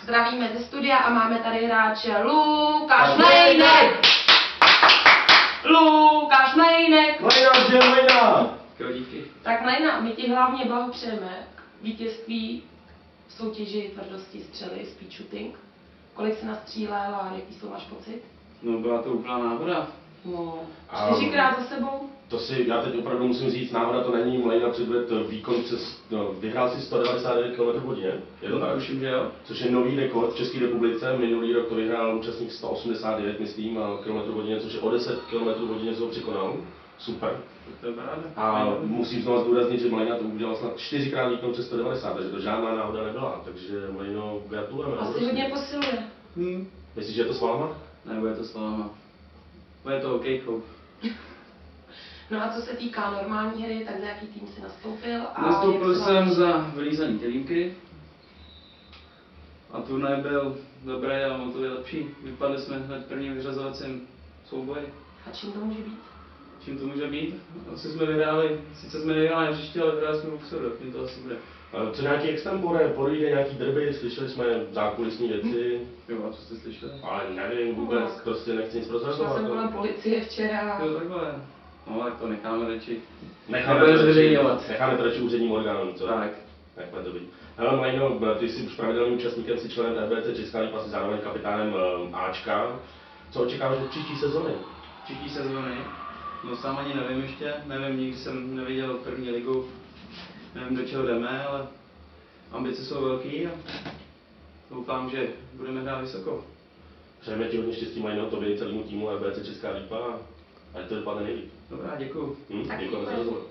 Zdravíme ze studia a máme tady hráče Lukáš Mlejnek! Lukáš Mlejnek! Mlejna! Díky. Tak Mlejna, my ti hlavně blahopřejeme k vítězství v soutěži tvrdosti střely speed shooting. Kolik jsi nastřílel a jaký jsou máš pocit? No byla to úplná náhoda. No, 4krát za sebou? Já teď opravdu musím říct, náhoda to není, Mlejna předved výkon vyhrál si 199 km/h, je to tak? Tuším, že jo. Což je nový rekord v České republice, minulý rok to vyhrál účastník 189, myslím, km/h, což je o 10 km/h, co ho překonal. Super. To je paráda. A musím znovu zdůraznit, že Mlejna to udělal snad 4krát výkon přes 190, takže to žádná náhoda nebyla, takže Mlejno, gratulujeme. Asi hodně posiluje. Myslíš, že je to s váma? Nebo je to s váma. Bude to okejkou. No a co se týká normální hry, tak za jaký tým jsi nastoupil? A Nastoupil jsem za vylízaný kelímky. A turnaj byl dobrý a o to je lepší. Vypadli jsme hned v prvním vyřazovacím souboji. A čím to může být? Čím to může být? Asi jsme vyhráli, sice jsme nevyhráli na hřiště, ale vyhráli jsme v Sodor, tím to asi bude. Co nějaký extempore, podvíde nějaký derby, slyšeli jsme zákulisní věci. Jo, a co jste slyšeli? Ale nevím vůbec, prostě nechci nic Šla prozrazovat. jsem kolem policie včera. Jo, takhle. No, tak to necháme radši. Necháme to radši úředním orgánům, co? Tak. Nechme to být. Hele Mlejno, ty jsi už pravidelným účastníkem, jsi členem RBC Česká Lípa, jsi zároveň kapitánem Ačka. Co očekáváš od příští sezony? Příští sezóny? No sám ani nevím ještě, nevím, nikdy jsem neviděl první ligu. Nevím, do čeho jdeme, ale ambice jsou velký a doufám, že budeme hrát vysoko. Přejeme ti hodně štěstí, Mlejno, tobě i celému týmu RBC Česká Lípa a ať to dopadne nejlíp. Dobrá, děkuju. Děkujeme za rozhovor.